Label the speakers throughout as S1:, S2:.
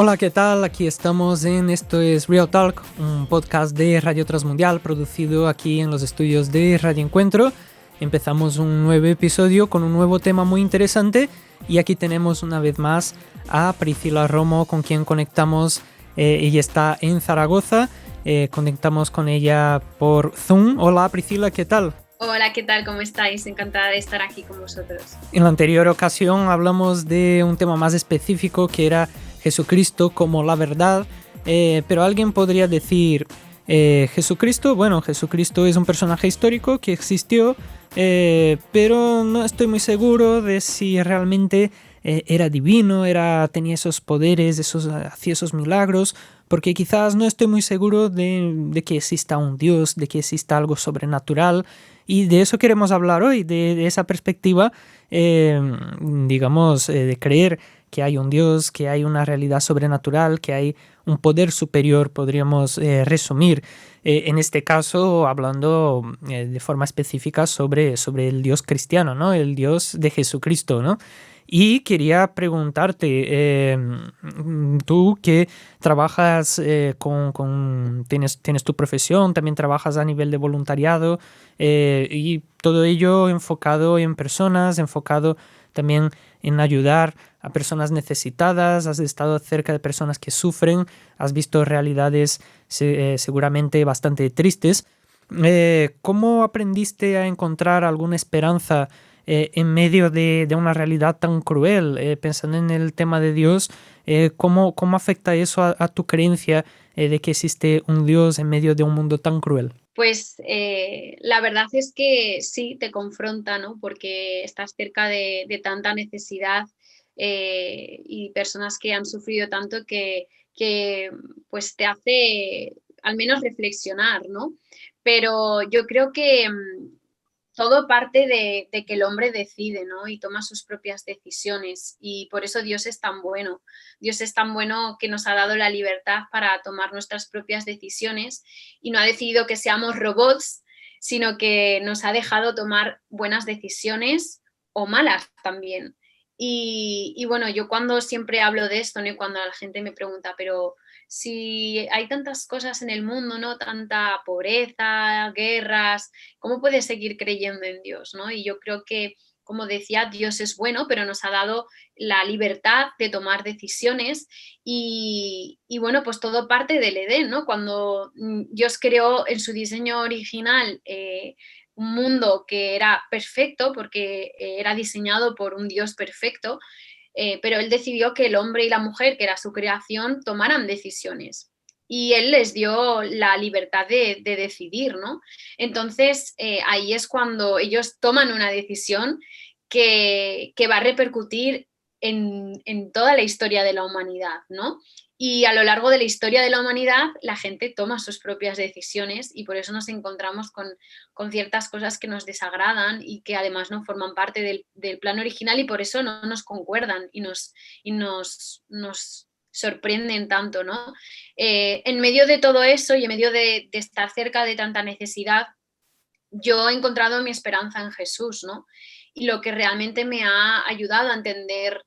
S1: Hola, ¿qué tal? Aquí estamos en Esto es Real Talk, un podcast de Radio Transmundial producido aquí en los estudios de Radio Encuentro. Empezamos un nuevo episodio con un nuevo tema muy interesante y aquí tenemos una vez más a Priscila Romo, con quien conectamos. Ella está en Zaragoza, conectamos con ella por Zoom. Hola Priscila, ¿qué tal?
S2: Hola, ¿qué tal? ¿Cómo estáis? Encantada de estar aquí con vosotros.
S1: En la anterior ocasión hablamos de un tema más específico que era Jesucristo como la verdad, pero alguien podría decir, Jesucristo es un personaje histórico que existió, pero no estoy muy seguro de si realmente era divino, tenía esos poderes, hacía esos milagros, porque quizás no estoy muy seguro de que exista un Dios, de que exista algo sobrenatural, y de eso queremos hablar hoy, de esa perspectiva, de creer que hay un Dios, que hay una realidad sobrenatural, que hay un poder superior, podríamos resumir. En este caso, hablando de forma específica sobre el Dios cristiano, ¿no? El Dios de Jesucristo, ¿no? Y quería preguntarte, tú que trabajas tienes tu profesión, también trabajas a nivel de voluntariado, y todo ello enfocado en personas, enfocado también en ayudar a personas necesitadas, has estado cerca de personas que sufren, has visto realidades seguramente bastante tristes. ¿Cómo aprendiste a encontrar alguna esperanza en medio de una realidad tan cruel? Pensando en el tema de Dios, ¿cómo afecta eso a tu creencia de que existe un Dios en medio de un mundo tan cruel?
S2: Pues la verdad es que sí, te confronta, ¿no? Porque estás cerca de tanta necesidad y personas que han sufrido tanto que pues te hace al menos reflexionar, ¿no? Pero yo creo que todo parte de que el hombre decide, ¿no? Y toma sus propias decisiones. Y por eso Dios es tan bueno. Dios es tan bueno que nos ha dado la libertad para tomar nuestras propias decisiones y no ha decidido que seamos robots, sino que nos ha dejado tomar buenas decisiones o malas también. Y bueno, yo cuando siempre hablo de esto, ¿no? Y cuando la gente me pregunta, pero si hay tantas cosas en el mundo, ¿no? Tanta pobreza, guerras, ¿cómo puedes seguir creyendo en Dios, ¿no? Y yo creo que, como decía, Dios es bueno, pero nos ha dado la libertad de tomar decisiones y bueno, pues todo parte del Edén, ¿no? Cuando Dios creó en su diseño original un mundo que era perfecto, porque era diseñado por un Dios perfecto, pero él decidió que el hombre y la mujer, que era su creación, tomaran decisiones. Y él les dio la libertad de decidir, ¿no? Entonces, ahí es cuando ellos toman una decisión que va a repercutir en toda la historia de la humanidad, ¿no? Y a lo largo de la historia de la humanidad, la gente toma sus propias decisiones y por eso nos encontramos con ciertas cosas que nos desagradan y que además no forman parte del plan original y por eso no nos concuerdan y nos sorprenden tanto, ¿no? En medio de todo eso y en medio de estar cerca de tanta necesidad, yo he encontrado mi esperanza en Jesús, ¿no? Y lo que realmente me ha ayudado a entender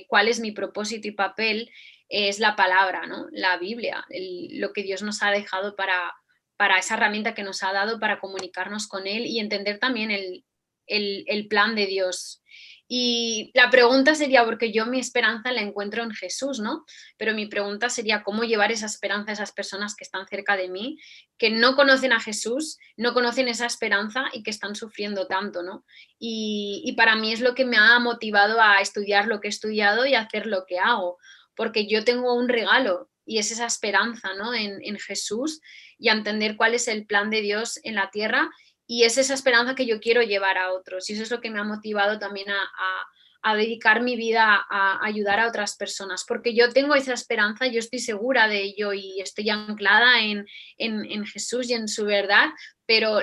S2: cuál es mi propósito y papel es la palabra, ¿no? La Biblia, lo que Dios nos ha dejado para esa herramienta que nos ha dado para comunicarnos con Él y entender también el plan de Dios. Y la pregunta sería, porque yo mi esperanza la encuentro en Jesús, ¿no? Pero mi pregunta sería, ¿cómo llevar esa esperanza a esas personas que están cerca de mí, que no conocen a Jesús, no conocen esa esperanza y que están sufriendo tanto, ¿no? Y para mí es lo que me ha motivado a estudiar lo que he estudiado y a hacer lo que hago, porque yo tengo un regalo y es esa esperanza, ¿no? En Jesús y a entender cuál es el plan de Dios en la tierra y es esa esperanza que yo quiero llevar a otros y eso es lo que me ha motivado también a dedicar mi vida a ayudar a otras personas, porque yo tengo esa esperanza, yo estoy segura de ello y estoy anclada en Jesús y en su verdad, pero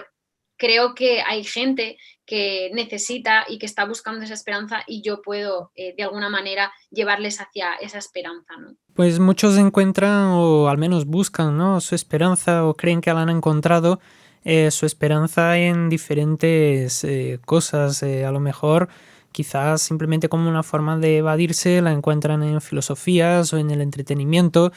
S2: creo que hay gente que necesita y que está buscando esa esperanza y yo puedo de alguna manera llevarles hacia esa esperanza, ¿no?
S1: Pues muchos encuentran o al menos buscan, ¿no?, su esperanza o creen que la han encontrado, su esperanza en diferentes cosas. A lo mejor quizás simplemente como una forma de evadirse, la encuentran en filosofías o en el entretenimiento.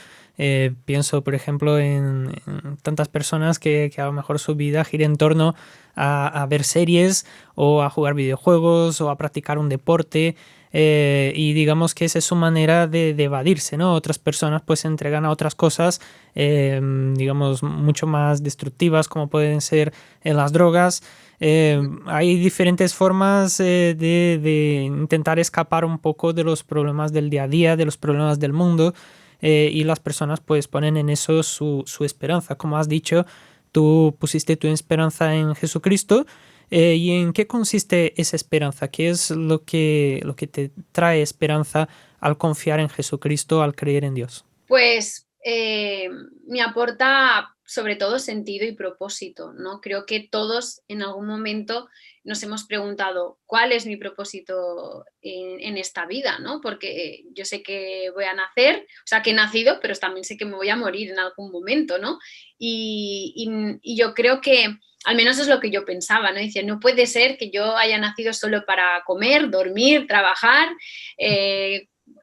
S1: Pienso, por ejemplo, en tantas personas que a lo mejor su vida gira en torno a ver series o a jugar videojuegos o a practicar un deporte. Y digamos que esa es su manera de evadirse, ¿no? Otras personas pues se entregan a otras cosas, digamos, mucho más destructivas, como pueden ser las drogas. Hay diferentes formas de intentar escapar un poco de los problemas del día a día, de los problemas del mundo, y las personas pues ponen en eso su esperanza. Como has dicho, tú pusiste tu esperanza en Jesucristo. ¿Y en qué consiste esa esperanza? ¿Qué es lo que te trae esperanza al confiar en Jesucristo, al creer en Dios?
S2: Pues me aporta sobre todo sentido y propósito, ¿no? Creo que todos en algún momento nos hemos preguntado cuál es mi propósito en esta vida, ¿no? Porque yo sé que voy a nacer, o sea, que he nacido, pero también sé que me voy a morir en algún momento, ¿no? Y yo creo que al menos es lo que yo pensaba, ¿no? Decía, no puede ser que yo haya nacido solo para comer, dormir, trabajar,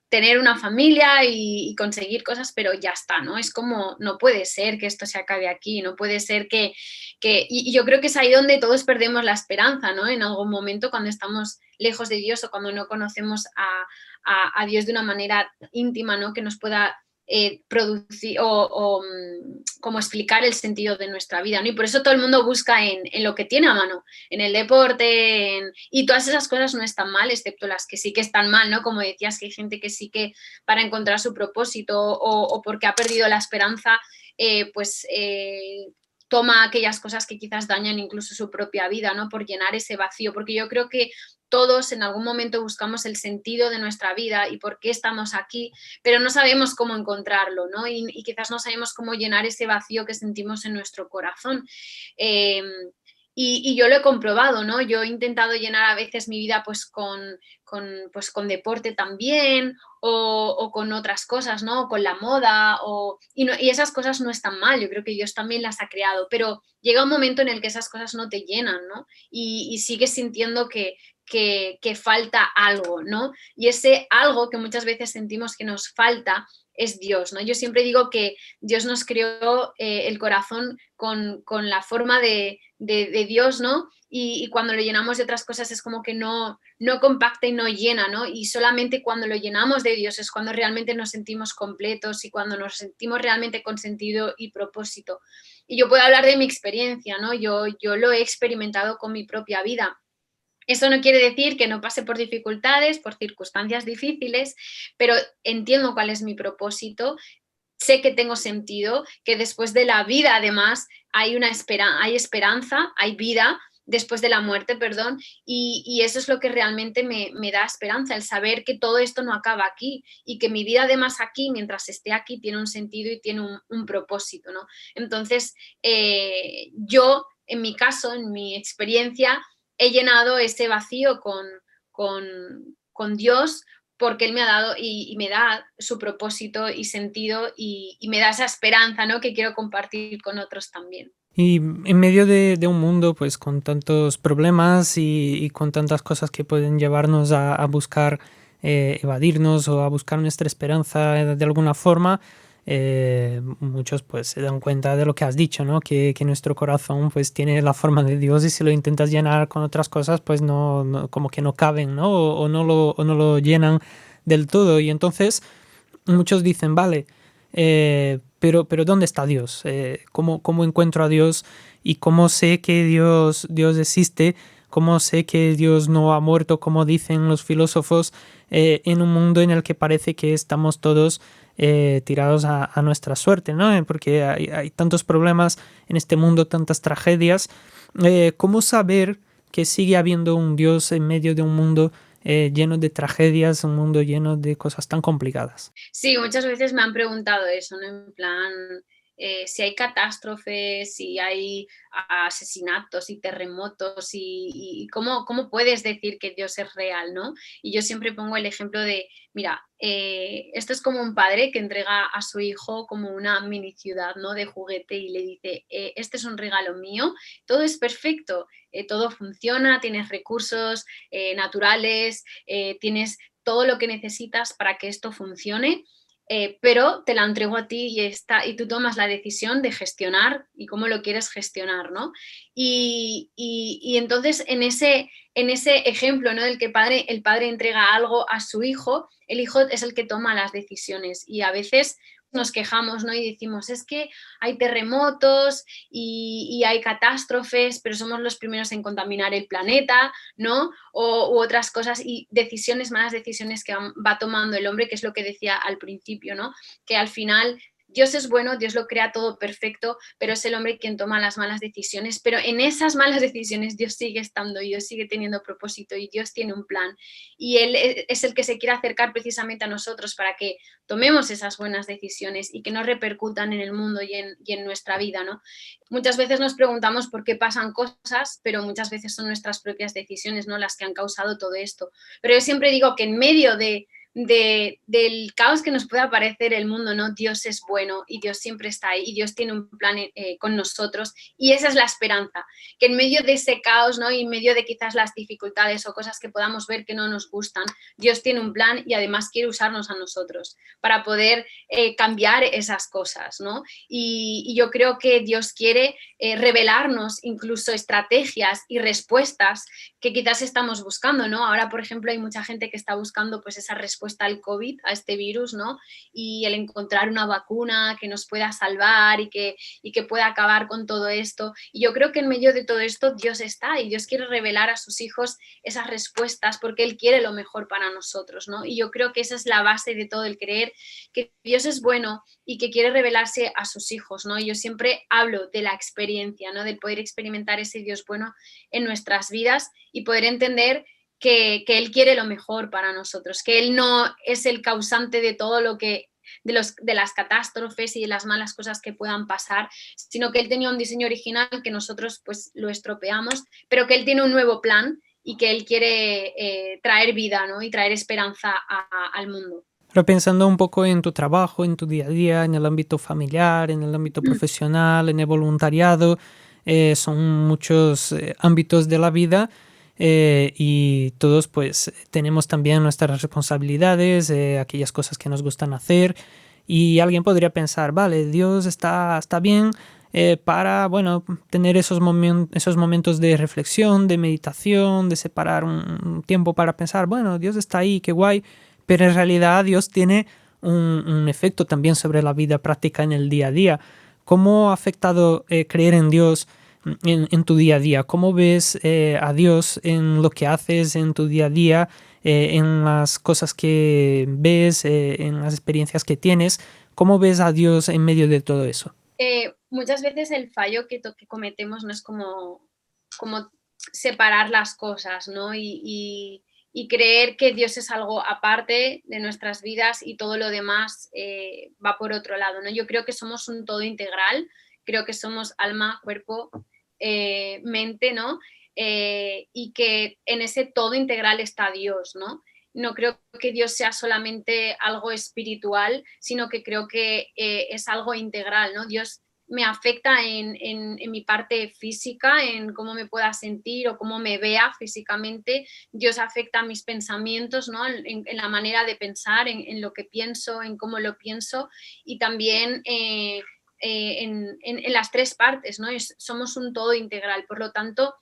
S2: tener una familia y conseguir cosas, pero ya está, ¿no? Es como, no puede ser que esto se acabe aquí, no puede ser y yo creo que es ahí donde todos perdemos la esperanza, ¿no? En algún momento cuando estamos lejos de Dios o cuando no conocemos a Dios de una manera íntima, ¿no? Que nos pueda producir como explicar el sentido de nuestra vida, ¿no? Y por eso todo el mundo busca en lo que tiene a mano, en el deporte, y todas esas cosas no están mal, excepto las que sí que están mal, ¿no? Como decías, que hay gente que sí que para encontrar su propósito o porque ha perdido la esperanza, pues toma aquellas cosas que quizás dañan incluso su propia vida, ¿no? Por llenar ese vacío, porque yo creo que todos en algún momento buscamos el sentido de nuestra vida y por qué estamos aquí, pero no sabemos cómo encontrarlo, ¿no? Y quizás no sabemos cómo llenar ese vacío que sentimos en nuestro corazón. Eh, y yo lo he comprobado, ¿no? Yo he intentado llenar a veces mi vida pues pues, con deporte también o con otras cosas, ¿no? O con la moda y esas cosas no están mal, yo creo que Dios también las ha creado, pero llega un momento en el que esas cosas no te llenan, ¿no? Y sigues sintiendo que falta algo, ¿no? Y ese algo que muchas veces sentimos que nos falta es Dios, ¿no? Yo siempre digo que Dios nos creó el corazón con la forma de Dios, ¿no? Y cuando lo llenamos de otras cosas es como que no compacta y no llena, ¿no? Y solamente cuando lo llenamos de Dios es cuando realmente nos sentimos completos y cuando nos sentimos realmente con sentido y propósito. Y yo puedo hablar de mi experiencia, ¿no? Yo lo he experimentado con mi propia vida. Eso no quiere decir que no pase por dificultades, por circunstancias difíciles, pero entiendo cuál es mi propósito, sé que tengo sentido, que después de la vida además hay esperanza, hay vida después de la muerte, perdón, y eso es lo que realmente me da esperanza, el saber que todo esto no acaba aquí y que mi vida además aquí, mientras esté aquí, tiene un sentido y tiene un propósito, ¿no? Entonces, yo, en mi caso, en mi experiencia, he llenado ese vacío con, con Dios porque Él me ha dado y me da su propósito y sentido y me da esa esperanza, ¿no? Que quiero compartir con otros también.
S1: Y en medio de un mundo pues con tantos problemas y con tantas cosas que pueden llevarnos a buscar evadirnos o a buscar nuestra esperanza de alguna forma, muchos pues se dan cuenta de lo que has dicho, ¿no? Que nuestro corazón pues tiene la forma de Dios y si lo intentas llenar con otras cosas pues como que no caben, ¿no? O no lo llenan del todo. Y entonces muchos dicen, vale, pero ¿dónde está Dios? ¿Cómo encuentro a Dios? ¿Y cómo sé que Dios existe? ¿Cómo sé que Dios no ha muerto, como dicen los filósofos, en un mundo en el que parece que estamos todos tirados a nuestra suerte, ¿no? Porque hay tantos problemas en este mundo, tantas tragedias. ¿Cómo saber que sigue habiendo un Dios en medio de un mundo lleno de tragedias, un mundo lleno de cosas tan complicadas?
S2: Sí, muchas veces me han preguntado eso, ¿no? En plan, si hay catástrofes, si hay asesinatos y terremotos, y cómo puedes decir que Dios es real, ¿no? Y yo siempre pongo el ejemplo de, mira, esto es como un padre que entrega a su hijo como una mini ciudad, ¿no? De juguete y le dice, este es un regalo mío, todo es perfecto, todo funciona, tienes recursos naturales, tienes todo lo que necesitas para que esto funcione, pero te la entrego a ti y tú tomas la decisión de gestionar y cómo lo quieres gestionar, ¿no? Y entonces en ese ejemplo, ¿no? Del que el padre entrega algo a su hijo, el hijo es el que toma las decisiones y a veces nos quejamos, ¿no? Y decimos, es que hay terremotos y hay catástrofes, pero somos los primeros en contaminar el planeta, ¿no? U otras cosas y malas decisiones que va tomando el hombre, que es lo que decía al principio, ¿no? Que al final Dios es bueno, Dios lo crea todo perfecto, pero es el hombre quien toma las malas decisiones, pero en esas malas decisiones Dios sigue estando y Dios sigue teniendo propósito y Dios tiene un plan y Él es el que se quiere acercar precisamente a nosotros para que tomemos esas buenas decisiones y que no repercutan en el mundo y en nuestra vida, ¿no? Muchas veces nos preguntamos por qué pasan cosas, pero muchas veces son nuestras propias decisiones, ¿no? Las que han causado todo esto. Pero yo siempre digo que en medio del caos que nos pueda parecer el mundo, ¿no? Dios es bueno y Dios siempre está ahí y Dios tiene un plan con nosotros y esa es la esperanza, que en medio de ese caos, ¿no? Y en medio de quizás las dificultades o cosas que podamos ver que no nos gustan, Dios tiene un plan y además quiere usarnos a nosotros para poder cambiar esas cosas, ¿no? Y yo creo que Dios quiere revelarnos incluso estrategias y respuestas que quizás estamos buscando, ¿no? Ahora, por ejemplo, hay mucha gente que está buscando pues esa respuesta al COVID, a este virus, ¿no? Y el encontrar una vacuna que nos pueda salvar y que pueda acabar con todo esto. Y yo creo que en medio de todo esto Dios está y Dios quiere revelar a sus hijos esas respuestas porque Él quiere lo mejor para nosotros, ¿no? Y yo creo que esa es la base de todo, el creer que Dios es bueno y que quiere revelarse a sus hijos, ¿no? Y yo siempre hablo de la experiencia, ¿no? Del poder experimentar ese Dios bueno en nuestras vidas y poder entender que Él quiere lo mejor para nosotros, que Él no es el causante de todo lo que de las catástrofes y de las malas cosas que puedan pasar, sino que Él tenía un diseño original que nosotros pues lo estropeamos, pero que Él tiene un nuevo plan y que Él quiere traer vida, ¿no? Y traer esperanza al mundo.
S1: Pero pensando un poco en tu trabajo, en tu día a día, en el ámbito familiar, en el ámbito
S2: Mm.
S1: profesional, en el voluntariado, son muchos ámbitos de la vida y todos pues tenemos también nuestras responsabilidades, aquellas cosas que nos gustan hacer y alguien podría pensar, vale, Dios está bien para, bueno, tener esos momentos de reflexión, de meditación, de separar un tiempo para pensar, bueno, Dios está ahí, qué guay, pero en realidad Dios tiene un efecto también sobre la vida práctica en el día a día. ¿Cómo ha afectado creer en Dios en tu día a día? ¿Cómo ves a Dios en lo que haces en tu día a día, en las cosas que ves, en las experiencias que tienes? ¿Cómo ves a Dios en medio de todo eso?
S2: Muchas veces el fallo que cometemos no es como separar las cosas, ¿no? Y creer que Dios es algo aparte de nuestras vidas y todo lo demás va por otro lado, ¿no? Yo creo que somos un todo integral, creo que somos alma, cuerpo, mente, ¿no? Y que en ese todo integral está Dios, ¿no? No creo que Dios sea solamente algo espiritual, sino que creo que es algo integral, ¿no? Dios me afecta en mi parte física, en cómo me pueda sentir o cómo me vea físicamente. Dios afecta a mis pensamientos, ¿no? En la manera de pensar, en lo que pienso, en cómo lo pienso y también en las tres partes, ¿no? Somos un todo integral. Por lo tanto,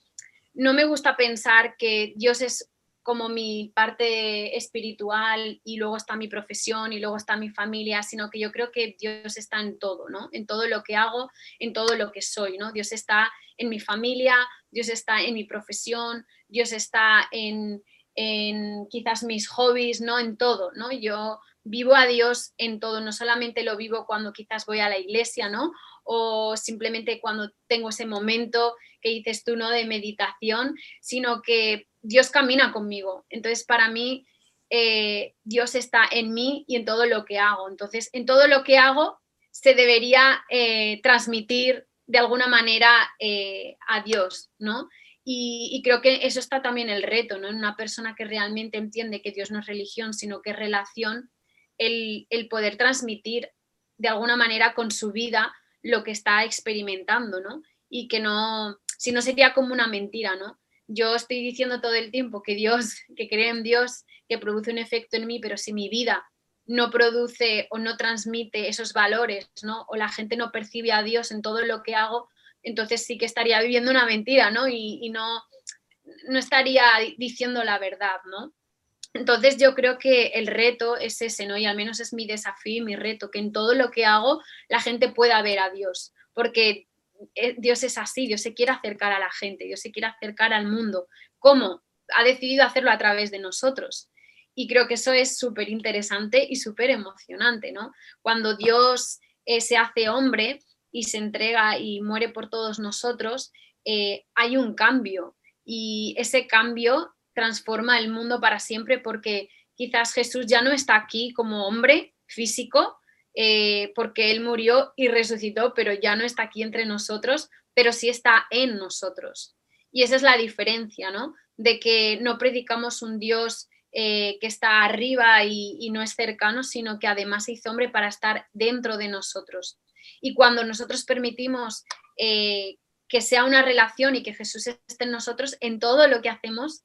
S2: no me gusta pensar que Dios es como mi parte espiritual y luego está mi profesión y luego está mi familia, sino que yo creo que Dios está en todo, ¿no? En todo lo que hago, en todo lo que soy, ¿no? Dios está en mi familia, Dios está en mi profesión, Dios está en quizás mis hobbies, ¿no? En todo, ¿no? Yo vivo a Dios en todo, no solamente lo vivo cuando quizás voy a la iglesia, ¿no? O simplemente cuando tengo ese momento que dices tú, ¿no? De meditación, sino que Dios camina conmigo. Entonces, para mí, Dios está en mí y en todo lo que hago. Entonces, en todo lo que hago, se debería transmitir de alguna manera a Dios, ¿no? Y creo que eso está también el reto, ¿no? En una persona que realmente entiende que Dios no es religión, sino que es relación, el poder transmitir de alguna manera con su vida lo que está experimentando, ¿no? Y que no, si no sería como una mentira, ¿no? Yo estoy diciendo todo el tiempo que Dios, que creo en Dios, que produce un efecto en mí, pero si mi vida no produce o no transmite esos valores, ¿no? O la gente no percibe a Dios en todo lo que hago, entonces sí que estaría viviendo una mentira, ¿no? Y no, no estaría diciendo la verdad, ¿no? Entonces yo creo que el reto es ese, ¿no? Y al menos es mi desafío y mi reto, que en todo lo que hago la gente pueda ver a Dios, porque Dios es así, Dios se quiere acercar a la gente, Dios se quiere acercar al mundo. ¿Cómo? Ha decidido hacerlo a través de nosotros. Y creo que eso es súper interesante y súper emocionante, ¿no? Cuando Dios se hace hombre y se entrega y muere por todos nosotros, hay un cambio y ese cambio transforma el mundo para siempre porque quizás Jesús ya no está aquí como hombre físico, porque Él murió y resucitó, pero ya no está aquí entre nosotros, pero sí está en nosotros. Y esa es la diferencia, ¿no? De que no predicamos un Dios que está arriba y no es cercano, sino que además se hizo hombre para estar dentro de nosotros. Y cuando nosotros permitimos que sea una relación y que Jesús esté en nosotros, en todo lo que hacemos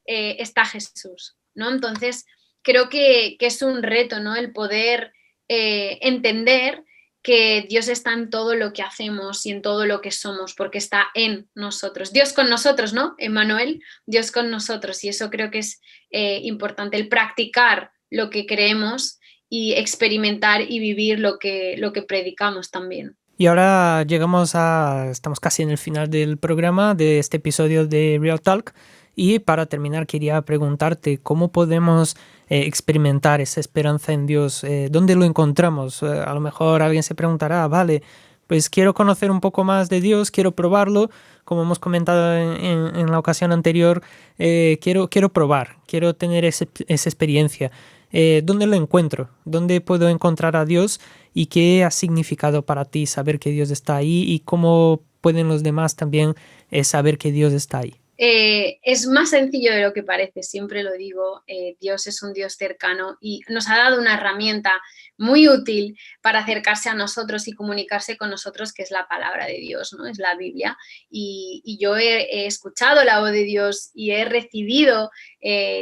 S2: está Jesús, ¿no? Entonces, creo que es un reto, ¿no? El poder entender que Dios está en todo lo que hacemos y en todo lo que somos, porque está en nosotros. Dios con nosotros, ¿no? Emmanuel, Dios con nosotros. Y eso creo que es importante, el practicar lo que creemos y experimentar y vivir lo que predicamos también.
S1: Y ahora estamos casi en el final del programa, de este episodio de Real Talk. Y para terminar, quería preguntarte cómo podemos experimentar esa esperanza en Dios. ¿Dónde lo encontramos? A lo mejor alguien se preguntará, vale, pues quiero conocer un poco más de Dios, quiero probarlo. Como hemos comentado en la ocasión anterior, quiero probar, quiero tener esa experiencia. ¿Dónde lo encuentro? ¿Dónde puedo encontrar a Dios? ¿Y qué ha significado para ti saber que Dios está ahí? ¿Y cómo pueden los demás también saber que Dios está ahí?
S2: Es más sencillo de lo que parece, siempre lo digo, Dios es un Dios cercano y nos ha dado una herramienta muy útil para acercarse a nosotros y comunicarse con nosotros, que es la palabra de Dios, ¿no? Es la Biblia. Y yo he escuchado la voz de Dios y he recibido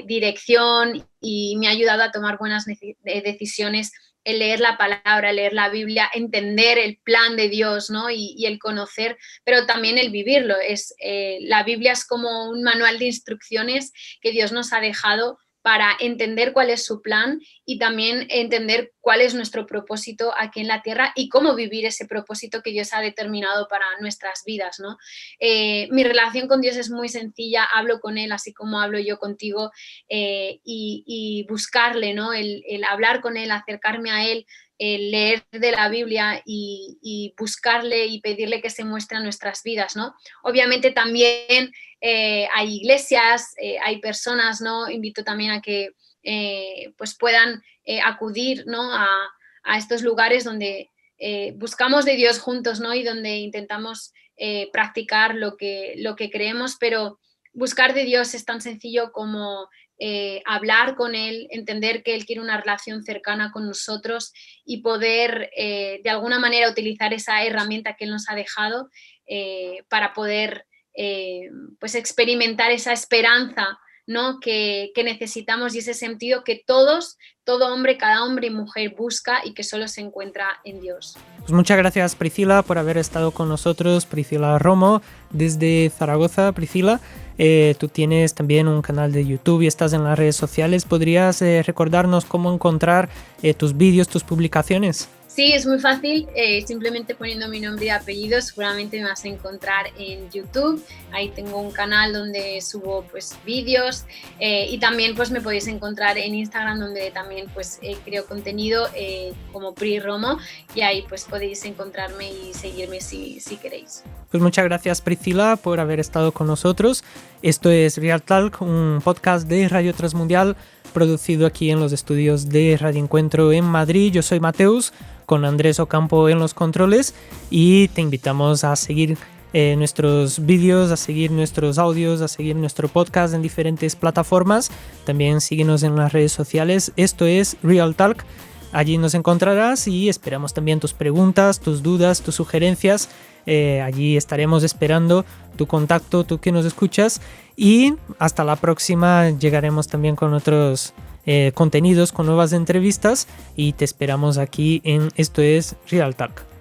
S2: dirección y me ha ayudado a tomar buenas decisiones el leer la palabra, leer la Biblia, entender el plan de Dios, ¿no? Y el conocer, pero también el vivirlo. La Biblia es como un manual de instrucciones que Dios nos ha dejado para entender cuál es su plan y también entender cuál es nuestro propósito aquí en la tierra y cómo vivir ese propósito que Dios ha determinado para nuestras vidas, ¿no? Mi relación con Dios es muy sencilla, hablo con Él así como hablo yo contigo y buscarle, ¿no? El hablar con Él, acercarme a Él, el leer de la Biblia y buscarle y pedirle que se muestre en nuestras vidas, ¿no? Obviamente también hay iglesias, hay personas, ¿no? Invito también a que pues puedan acudir, ¿no? A estos lugares donde buscamos de Dios juntos, ¿no? Y donde intentamos practicar lo que creemos, pero buscar de Dios es tan sencillo como hablar con Él, entender que Él quiere una relación cercana con nosotros y poder de alguna manera utilizar esa herramienta que Él nos ha dejado para poder pues experimentar esa esperanza, ¿no? que necesitamos y ese sentido que todo hombre, cada hombre y mujer busca y que solo se encuentra en Dios.
S1: Pues muchas gracias, Priscila, por haber estado con nosotros. Priscila Romo, desde Zaragoza. Priscila, tú tienes también un canal de YouTube y estás en las redes sociales. ¿Podrías recordarnos cómo encontrar tus vídeos, tus publicaciones?
S2: Sí, es muy fácil, simplemente poniendo mi nombre y apellido seguramente me vas a encontrar en YouTube. Ahí tengo un canal donde subo pues vídeos y también pues me podéis encontrar en Instagram donde también pues creo contenido como Pri Romo y ahí pues podéis encontrarme y seguirme si queréis.
S1: Pues muchas gracias, Priscila, por haber estado con nosotros. Esto es Real Talk, un podcast de Radio Transmundial producido aquí en los estudios de Radio Encuentro en Madrid. Yo soy Mateus, con Andrés Ocampo en los controles, y te invitamos a seguir nuestros vídeos, a seguir nuestros audios, a seguir nuestro podcast en diferentes plataformas. También síguenos en las redes sociales. Esto es Real Talk. Allí nos encontrarás y esperamos también tus preguntas, tus dudas, tus sugerencias. Allí estaremos esperando tu contacto, tú que nos escuchas. Y hasta la próxima llegaremos también con otros contenidos, con nuevas entrevistas. Y te esperamos aquí en Esto es Real Talk.